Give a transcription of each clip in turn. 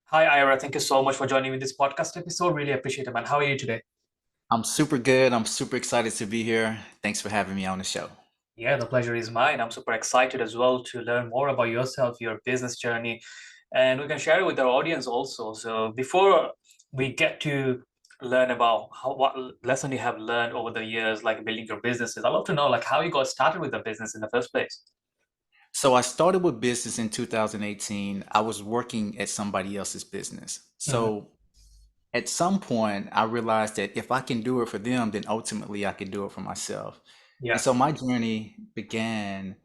Hi, Ira. Thank you so much for joining me in this podcast episode. Really appreciate it, man. How are you today? I'm super good. I'm super excited to be here. Thanks for having me on the show. Yeah, the pleasure is mine. I'm super excited as well to learn more about yourself, your business journey, and we can share it with our audience also. So before we get to learn about what lesson you have learned over the years, like building your businesses, I'd love to know like how you got started with the business in the first place. So I started with business in 2018. I was working at somebody else's business. Hmm. So at some point, I realized that if I can do it for them, then ultimately I can do it for myself. And Yeah, so my journey began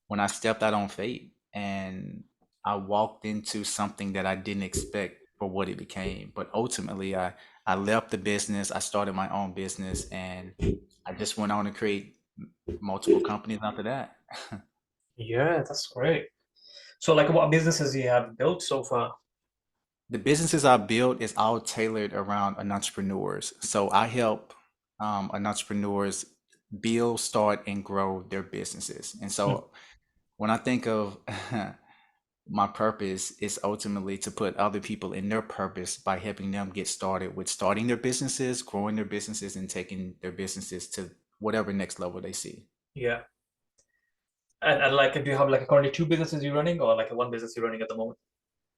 when I stepped out on faith and I walked into something that I didn't expect for what it became. But ultimately, I left the business, I started my own business, and I just went on to create multiple companies after that. yeah, that's great. So like what businesses you have built so far? The businesses I built is all tailored around an entrepreneurs. So I help an entrepreneurs build, start, and grow their businesses. And Hmm. so when I think of my purpose is ultimately to put other people in their purpose by helping them get started with starting their businesses, growing their businesses, and taking their businesses to whatever next level they see. Yeah. And like, do you have like currently two businesses you're running or like one business you're running at the moment?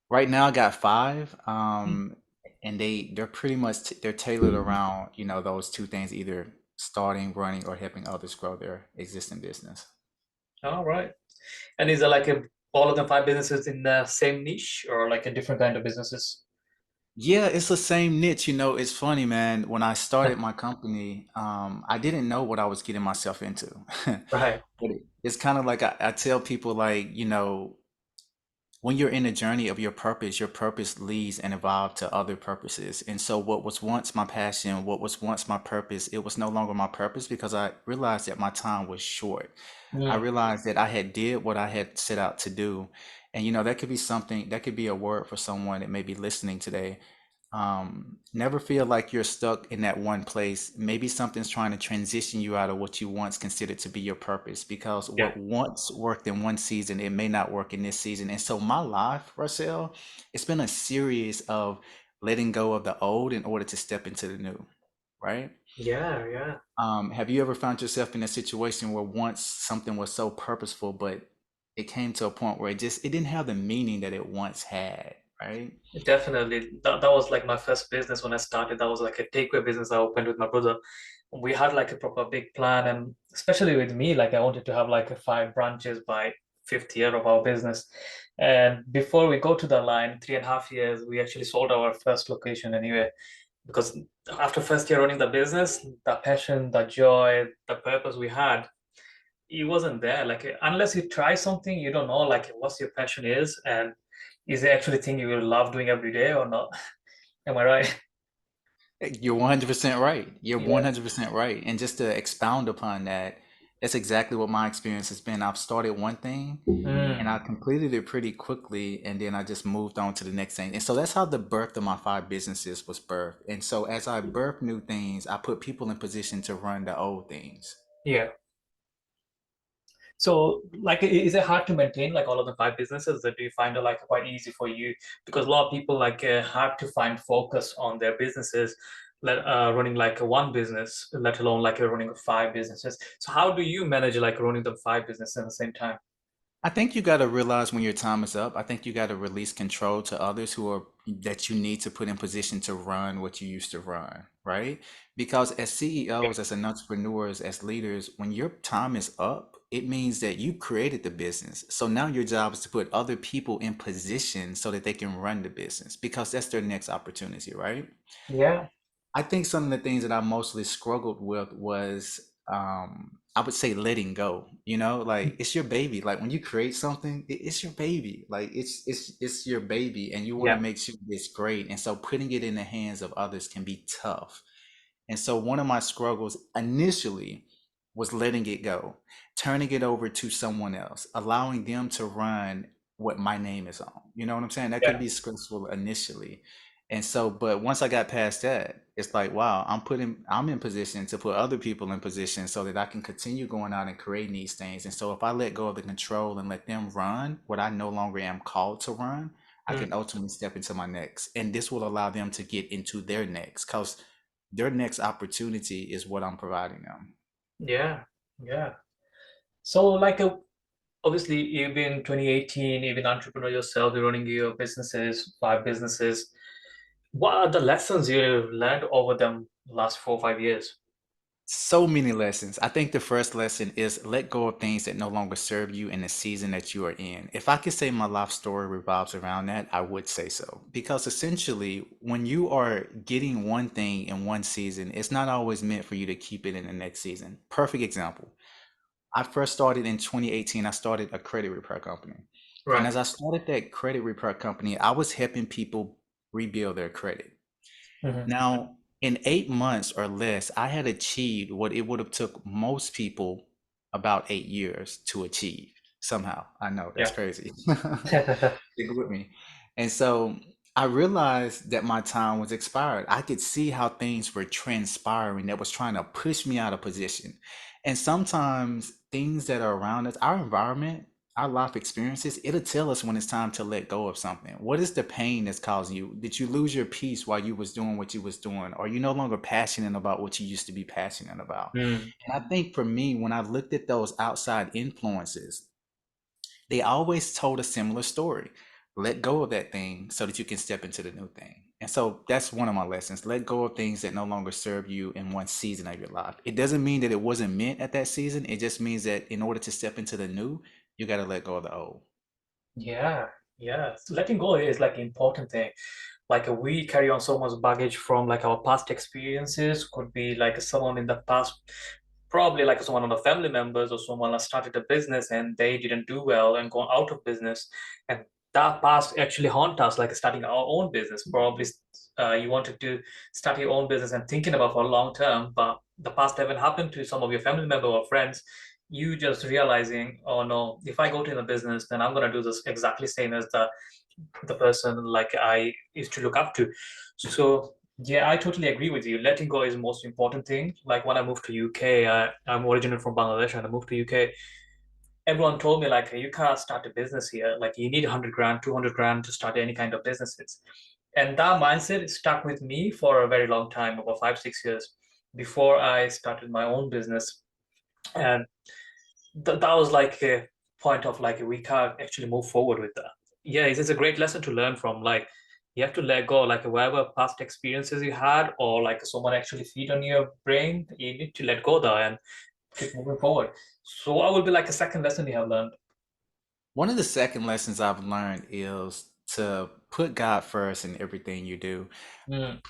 Right now, I got five, Hmm. and they're pretty much they're tailored around, those two things, either starting, running, or helping others grow their existing business. All right. And is it like all of the five businesses in the same niche or like a different kind of businesses? Yeah, it's the same niche. It's funny, man. When I started my company, I didn't know what I was getting myself into. Right. But it's kind of like I tell people, like, when you're in the journey of your purpose leads and evolve to other purposes. And so what was once my passion, what was once my purpose, it was no longer my purpose because I realized that my time was short. I Mm. realized that I had did what I had set out to do. And that could be something, that could be a word for someone that may be listening today. Never feel like you're stuck in that one place. Maybe something's trying to transition you out of what you once considered to be your purpose, because Yeah. what once worked in one season, it may not work in this season. And so my life, Russell, it's been a series of letting go of the old in order to step into the new, right? Yeah. Yeah. Have you ever found yourself in a situation where once something was so purposeful, but it came to a point where it didn't have the meaning that it once had, right? Definitely. That was like my first business when I started. That was like a takeaway business I opened with my brother. We had like a proper big plan, and especially with me, like I wanted to have like a five branches by fifth year of our business. And before we go to the line, 3.5 years, we actually sold our first location anyway. Because after first year running the business, the passion, the joy, the purpose we had, it wasn't there. Like unless you try something, you don't know like what's your passion is and is it actually thing you will love doing every day or not? Am I right? You're 100% right. You're Yeah. 100% right. And just to expound upon that, that's exactly what my experience has been. I've started one thing and I Mm. completed it pretty quickly, and then I just moved on to the next thing. And so that's how the birth of my five businesses was birthed. And so as I birth new things, I put people in position to run the old things. Yeah. So, like, is it hard to maintain like all of the five businesses, or do you find it like quite easy for you? Because a lot of people like hard to find focus on their businesses, running like one business, let alone like running five businesses. So, how do you manage like running the five businesses at the same time? I think you got to realize when your time is up. I think you got to release control to others who are that you need to put in position to run what you used to run, right? Because as Yeah. CEOs, as an entrepreneurs, as leaders, when your time is up, it means that you created the business. So now your job is to put other people in position so that they can run the business because that's their next opportunity, right? Yeah. I think some of the things that I mostly struggled with was I would say letting go, like it's your baby. Like when you create something, it's your baby. Like it's your baby and you want to Yeah. make sure it's great. And so putting it in the hands of others can be tough. And so one of my struggles initially was letting it go, turning it over to someone else, allowing them to run what my name is on. You know what I'm saying? That could Yeah. be stressful initially. And so, but once I got past that, it's like, wow, I'm in position to put other people in position so that I can continue going out and creating these things. And so if I let go of the control and let them run what I no longer am called to run, I Mm. can ultimately step into my next. And this will allow them to get into their next because their next opportunity is what I'm providing them. Yeah, yeah. So like obviously you've been 2018, you've been entrepreneur yourself, you're running your businesses, five businesses. What are the lessons you've learned over them last 4 or 5 years? So many lessons. I think the first lesson is let go of things that no longer serve you in the season that you are in. If I could say my life story revolves around that, I would say so. Because essentially, when you are getting one thing in one season, it's not always meant for you to keep it in the next season. Perfect example. I first started in 2018, I started a credit repair company. And Right. as I started that credit repair company, I was helping people rebuild their credit. Hmm. Now, in 8 months or less, I had achieved what it would have took most people about 8 years to achieve somehow. I know that's Yeah. crazy. Stick with me. And so I realized that my time was expired. I could see how things were transpiring that was trying to push me out of position. And sometimes things that are around us, our environment, our life experiences, it'll tell us when it's time to let go of something. What is the pain that's causing you? Did you lose your peace while you was doing what you was doing? Or are you no longer passionate about what you used to be passionate about? Mm. And I think for me, when I looked at those outside influences, they always told a similar story. Let go of that thing so that you can step into the new thing. And so that's one of my lessons. Let go of things that no longer serve you in one season of your life. It doesn't mean that it wasn't meant at that season. It just means that in order to step into the new, you got to let go of the old. Yeah, yeah. So letting go is like important thing. Like we carry on so much baggage from like our past experiences. Could be like someone in the past, probably like someone on the family members or someone that started a business and they didn't do well and gone out of business, and that past actually haunt us. Like starting our own business, probably you wanted to start your own business and thinking about for long term, but the past haven't happened to some of your family member or friends. You just realizing, oh no, if I go to the business, then I'm gonna do this exactly same as the person like I used to look up to. So yeah, I totally agree with you. Letting go is the most important thing. Like when I moved to UK, I'm originally from Bangladesh and I moved to UK. Everyone told me like you can't start a business here. Like you need 100 grand, 200 grand to start any kind of businesses. And that mindset stuck with me for a very long time, about 5, 6 years before I started my own business. And that was like a point of like we can't actually move forward with that. Yeah, it's a great lesson to learn from. Like you have to let go, like whatever past experiences you had, or like someone actually feed on your brain, you need to let go there and keep moving forward. So what would be like a second lesson you have learned? One of the second lessons I've learned is to put God first in everything you do. Mm,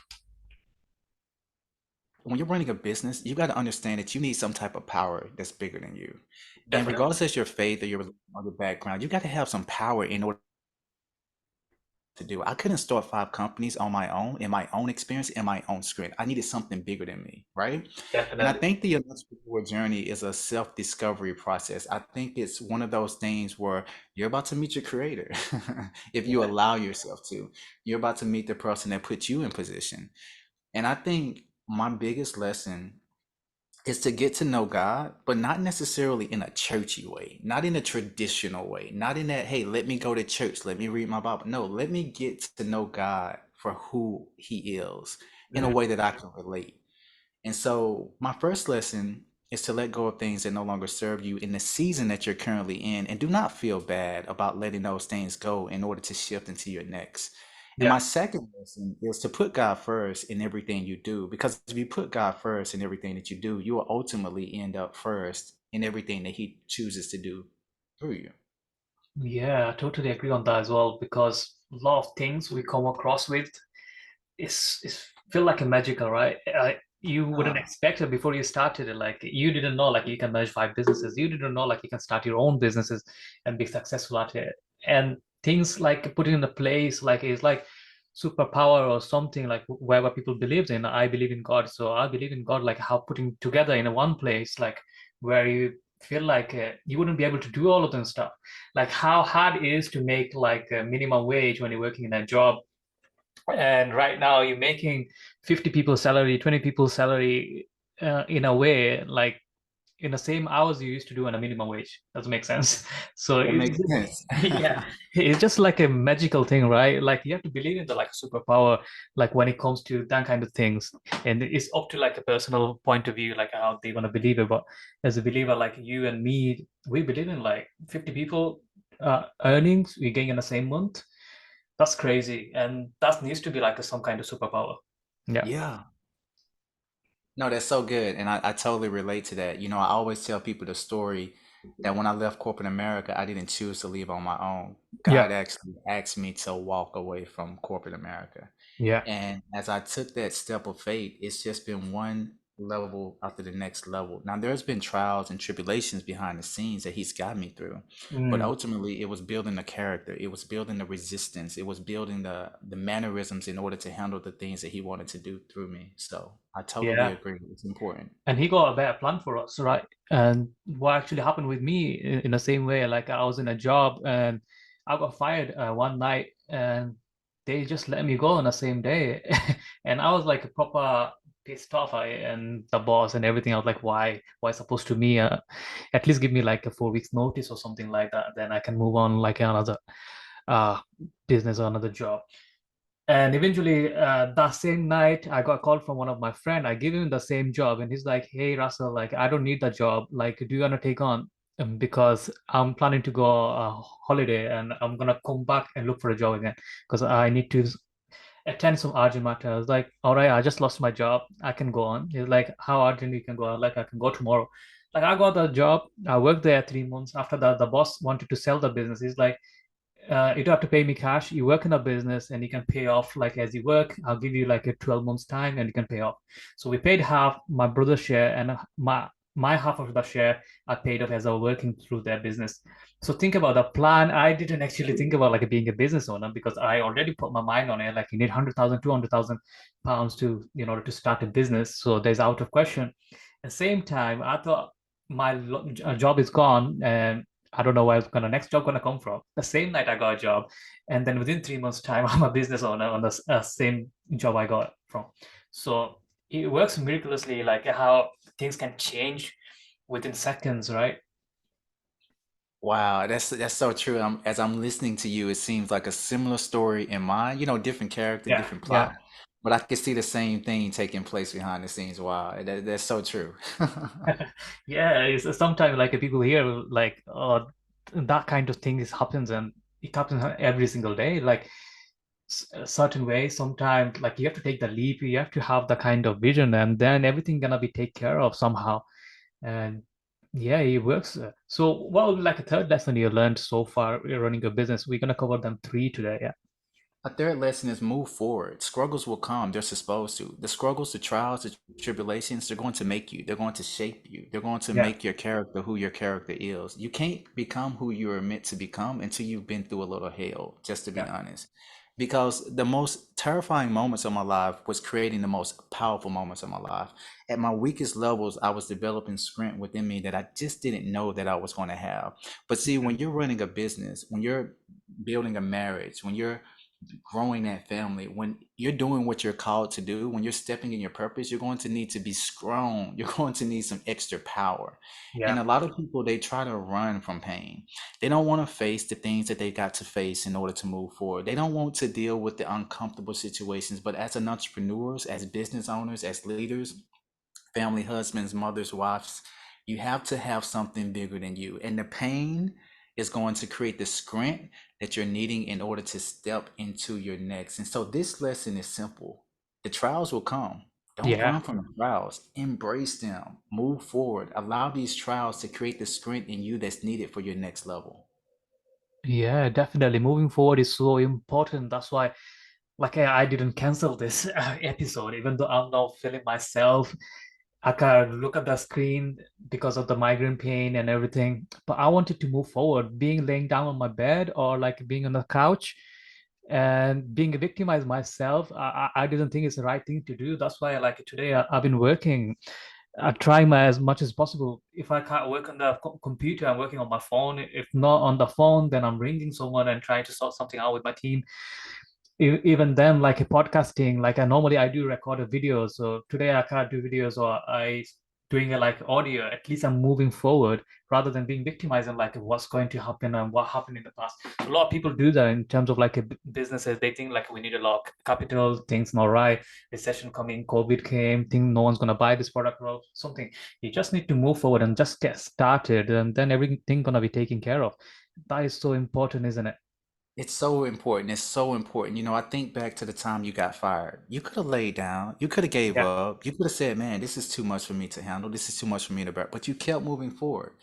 When you're running a business, you got to understand that you need some type of power that's bigger than you. And definitely. regardless of your faith or your background, you got to have some power in order to do. I couldn't start five companies on my own, in my own experience, in my own strength. I needed something bigger than me, right? And I Definitely. think the entrepreneur journey is a self-discovery process. I think it's one of those things where you're about to meet your creator. If you Yeah. allow yourself to, you're about to meet the person that put you in position. And I think my biggest lesson is to get to know God, but not necessarily in a churchy way, not in a traditional way, not in that, hey, let me go to church, let me read my Bible. No, let me get to know God for who He is in a Mm, way that I can relate. And so, my first lesson is to let go of things that no longer serve you in the season that you're currently in, and do not feel bad about letting those things go in order to shift into your next. And my yeah. second lesson is to put God first in everything you do, because if you put God first in everything that you do, you will ultimately end up first in everything that He chooses to do through you. Yeah, I totally agree on that as well because a lot of things we come across with it's feel like a magical, right? You wouldn't Ah, expect it before you started it. Like you didn't know like you can manage five businesses. You didn't know like you can start your own businesses and be successful at it. And things like putting in the place like it's like superpower or something like wherever people believes in. I believe in God, so I believe in God. Like how putting together in a one place, like where you feel like you wouldn't be able to do all of them stuff. Like how hard it is to make like a minimum wage when you're working in a job, and right now you're making 50 people's salary, 20 people's salary in a way. Like in the same hours you used to do on a minimum wage. Doesn't make sense. So That it's makes sense. yeah, it's just like a magical thing, right? Like you have to believe in the like superpower, like when it comes to that kind of things. And it's up to like a personal point of view, like how they want to believe it. But as a believer, like you and me, we believe in like 50 people earnings we gain in the same month. That's crazy. And that needs to be like some kind of superpower. Yeah. Yeah. No, that's so good. And I totally relate to that. I always tell people the story that when I left corporate America, I didn't choose to leave on my own. Yeah. God actually asked me to walk away from corporate America. Yeah. And as I took that step of faith, it's just been one level after the next level. Now, there's been trials and tribulations behind the scenes that he's got me through, but Mm. ultimately, it was building the character, it was building the resistance, it was building the mannerisms in order to handle the things that he wanted to do through me. So I totally Yeah. agree. It's important. And he got a better plan for us, right? And what actually happened with me in the same way, like I was in a job and I got fired one night and they just let me go on the same day. And I was like proper pissed off. And the boss and everything. I was like, why supposed to me? At least give me like a 4 weeks notice or something like that. Then I can move on like another uh, business or another job. And eventually, that same night, I got a call from one of my friend. I give him the same job, and he's like, "Hey, Russell, like I don't need the job. Like, do you wanna take on? Because I'm planning to go holiday, and I'm gonna come back and look for a job again because I need to attend some urgent matter." I was like, "All right, I just lost my job. I can go on." He's like, "How urgent you can go?" I was like, "I can go tomorrow." Like I got the job. I worked there 3 months. After that, the boss wanted to sell the business. He's like, you don't have to pay me cash. You work in a business and you can pay off like as you work. I'll give you like a 12 months time and you can pay off. So we paid half my brother's share and my half of the share I paid off as I was working through their business. So think about the plan. I didn't actually think about like being a business owner because I already put my mind on it. Like you need 100,000, 200,000 pounds to in order to start a business. So there's out of question. At the same time, I thought my job is gone and I don't know where it's gonna next job gonna come from. The same night I got a job, and then within 3 months' time, I'm a business owner on the same job I got from. So it works miraculously, like how things can change within seconds, right? Wow, that's so true. As I'm listening to you, it seems like a similar story in mine. Different character, Yeah, different yeah, plot, but I can see the same thing taking place behind the scenes. Wow, that's so true. yeah. It's sometimes like people hear like that kind of thing is happens, and it happens every single day. Like a certain way, sometimes like you have to take the leap. You have to have the kind of vision, and then everything gonna be taken care of somehow. And yeah, it works. So, what would be like a third lesson you learned so far running your business? We're gonna cover them three today. Yeah, A third lesson is move forward. Struggles will come. They're supposed to. The struggles, the trials, the tribulations, they're going to make you. They're going to shape you. They're going to yeah, make your character who your character is. You can't become who you are meant to become until you've been through a little hell, just to be yeah, honest. Because the most terrifying moments of my life was creating the most powerful moments of my life. At my weakest levels, I was developing strength within me that I just didn't know that I was going to have. But see, when mhm, you're running a business, when you're building a marriage, when you're growing that family, when you're doing what you're called to do, when you're stepping in your purpose, you're going to need to be strong. You're going to need some extra power. And yeah, a lot of people, they try to run from pain. They don't want to face the things that they got to face in order to move forward. They don't want to deal with the uncomfortable situations. But as an entrepreneurs, as business owners, as leaders, family husbands, mothers, wives, you have to have something bigger than you. And the pain is going to create the strength that you're needing in order to step into your next. And so this lesson is simple. The trials will come. Don't yeah, run from the trials. Embrace them. Move forward. Allow these trials to create the strength in you that's needed for your next level. yeah. Definitely, moving forward is so important. That's why, like, I didn't cancel this episode, even though I'm not feeling myself. I can look at the screen because of the migraine pain and everything. But I wanted to move forward, being laying down on my bed or like being on the couch and being victimized myself. I didn't think it's the right thing to do. That's why like today I've been working. I try my as much as possible. If I can't work on the computer, I'm working on my phone. If not on the phone, then I'm ringing someone and trying to sort something out with my team. Even then, like a podcasting, like I normally I do record a video. So today I can't do videos, or I doing a like audio, at least I'm moving forward rather than being victimized and like what's going to happen and what happened in the past. A lot of people do that in terms of like businesses. They think like we need a lot of capital, things not right, recession coming, COVID came, think no one's gonna buy this product or something. You just need to move forward and just get started, and then everything gonna be taken care of. That is so important, isn't it? It's so important. It's so important. You know, I think back to the time you got fired. You could have laid down. You could have gave Yeah, up. You could have said, "Man, this is too much for me to handle. This is too much for me to bear." But you kept moving forward.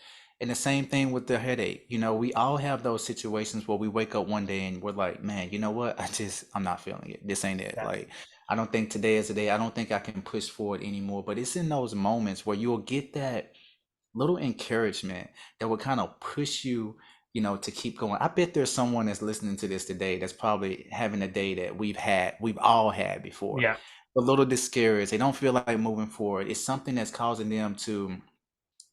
And the same thing with the headache. You know, we all have those situations where we wake up one day and we're like, "Man, you know what? I'm not feeling it. This ain't it." yeah, Like, I don't think today is the day. I don't think I can push forward anymore. But it's in those moments where you'll get that little encouragement that would kind of push you, you know, to keep going. I bet there's someone that's listening to this today that's probably having a day that we've all had before. yeah. A little discouraged. They don't feel like moving forward. It's something that's causing them to,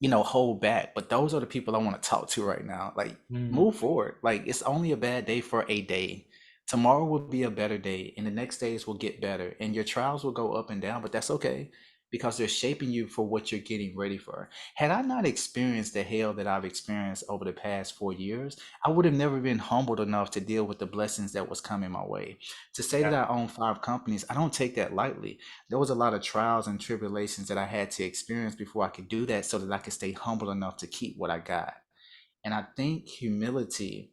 you know, hold back. But those are the people I want to talk to right now. Like, Mm, move forward. Like, it's only a bad day for a day. Tomorrow will be a better day, and the next days will get better, and your trials will go up and down, but that's okay because they're shaping you for what you're getting ready for. Had I not experienced the hell that I've experienced over the past 4 years, I would have never been humbled enough to deal with the blessings that was coming my way. To say that yeah. I own 5 companies, I don't take that lightly. There was a lot of trials and tribulations that I had to experience before I could do that so that I could stay humble enough to keep what I got. And I think humility,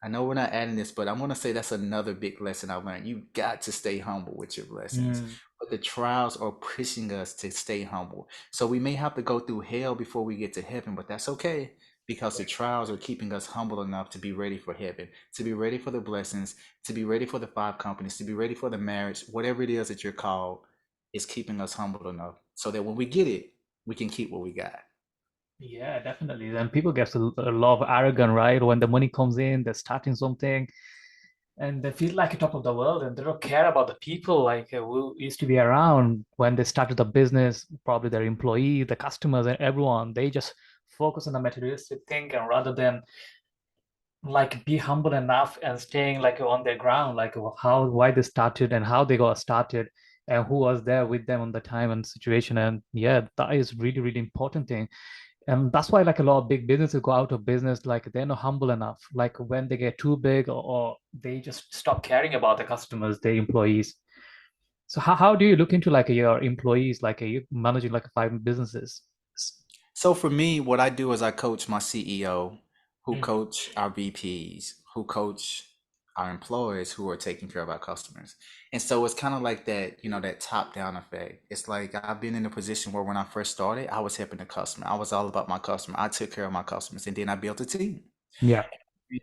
I know we're not adding this, but I'm going to say that's another big lesson I learned. You got to stay humble with your blessings. Mm, But the trials are pushing us to stay humble. So we may have to go through hell before we get to heaven, but that's okay because the trials are keeping us humble enough to be ready for heaven, to be ready for the blessings, to be ready for the 5 companies, to be ready for the marriage, whatever it is that you're called is keeping us humble enough so that when we get it, we can keep what we got. yeah, definitely. Then people get a lot of arrogant, right? When the money comes in, they're starting something and they feel like a top of the world and they don't care about the people like who used to be around when they started the business, probably their employee, the customers, and everyone. They just focus on the materialistic thing and rather than like be humble enough and staying like on their ground, like how why they started and how they got started and who was there with them on the time and situation. And yeah, that is really, really important thing. And that's why like a lot of big businesses go out of business, like they're not humble enough. Like when they get too big or they just stop caring about the customers, their employees. So how do you look into like your employees, like you managing like 5 businesses? So for me, what I do is I coach my CEO, who Mm, coach our VPs, who coach our employees who are taking care of our customers. And so it's kind of like that, you know, that top down effect. It's like I've been in a position where when I first started, I was helping the customer. I was all about my customer. I took care of my customers and then I built a team yeah.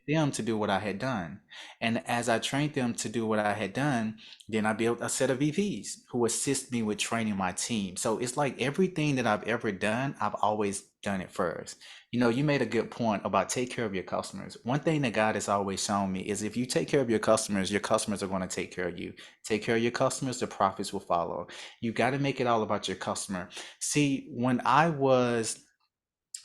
them to do what I had done. And as I trained them to do what I had done, then I built a set of VPs who assist me with training my team. So it's like everything that I've ever done, I've always done it first. You know, you made a good point about take care of your customers. One thing that God has always shown me is if you take care of your customers are going to take care of you. Take care of your customers, the profits will follow. You got to make it all about your customer. See, when I was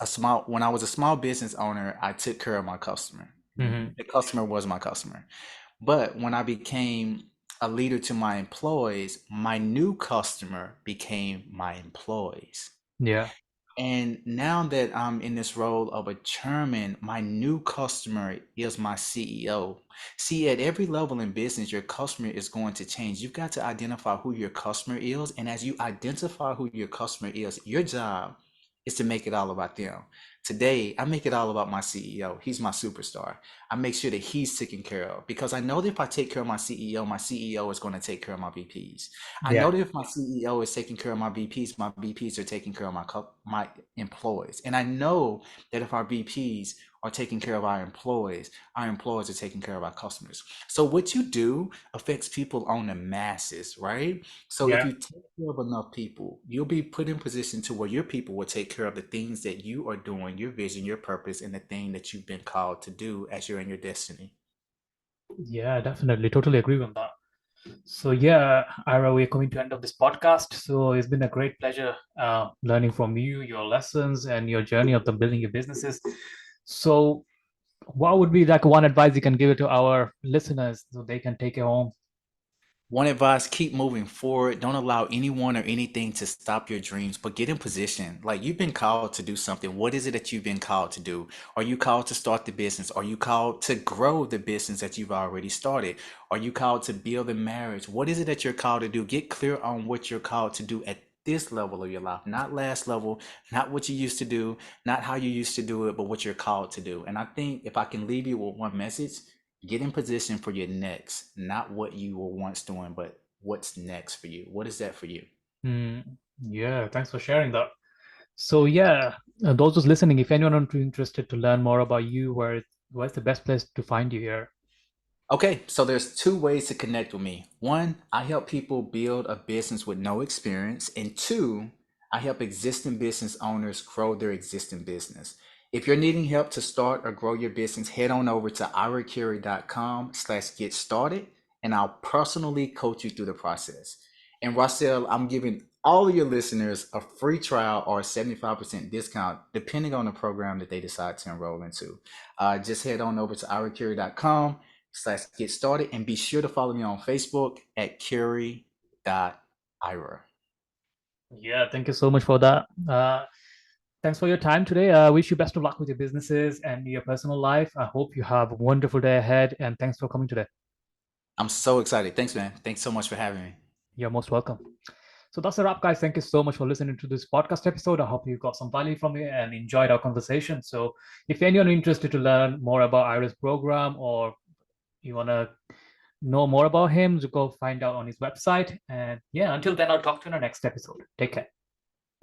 a small business owner, I took care of my customer. Hmm. The customer was my customer. But when I became a leader to my employees, my new customer became my employees. Yeah. And now that I'm in this role of a chairman, my new customer is my CEO. See, at every level in business, your customer is going to change. You've got to identify who your customer is. And as you identify who your customer is, your job is to make it all about them. Today, I make it all about my CEO. He's my superstar. I make sure that he's taken care of because I know that if I take care of my CEO is going to take care of my VPs. I know Yeah. that if my CEO is taking care of my VPs are taking care of my employees. And I know that if our VPs are taking care of our employees are taking care of our customers. So what you do affects people on the masses, right? So if Yeah. you take care of enough people, you'll be put in position to where your people will take care of the things that you are doing, your vision, your purpose, and the thing that you've been called to do as you're in your destiny. Yeah, definitely. Totally agree with that. So yeah, Ira, we're coming to end of this podcast. So it's been a great pleasure learning from you, your lessons, and your journey of the building your businesses. So, what would be like one advice you can give it to our listeners so they can take it home? One advice, keep moving forward. Don't allow anyone or anything to stop your dreams, but get in position. Like you've been called to do something. What is it that you've been called to do? Are you called to start the business? Are you called to grow the business that you've already started? Are you called to build a marriage? What is it that you're called to do? Get clear on what you're called to do at this level of your life, not last level, not what you used to do, not how you used to do it, but what you're called to do. And I think if I can leave you with one message, get in position for your next, not what you were once doing, but what's next for you. What is that for you? Yeah, thanks for sharing that. So yeah, those who's listening, if anyone are interested to learn more about you, where's the best place to find you here? Okay, so there's two ways to connect with me. One, I help people build a business with no experience, and two, I help existing business owners grow their existing business. If you're needing help to start or grow your business, head on over to iracurry.com/get started, and I'll personally coach you through the process. And Rossell, I'm giving all of your listeners a free trial or a 75% discount, depending on the program that they decide to enroll into. Just head on over to iracurry.com/get started, and be sure to follow me on Facebook at Curry.Ira. Yeah, thank you so much for that. Thanks for your time today. I wish you best of luck with your businesses and your personal life. I hope you have a wonderful day ahead, and thanks for coming today. I'm so excited. Thanks, man. Thanks so much for having me. You're most welcome. So that's a wrap, guys. Thank you so much for listening to this podcast episode. I hope you got some value from it and enjoyed our conversation. So if anyone interested to learn more about Ira's program, or you want to know more about him, to go find out on his website. And yeah, until then, I'll talk to you in the next episode. Take care.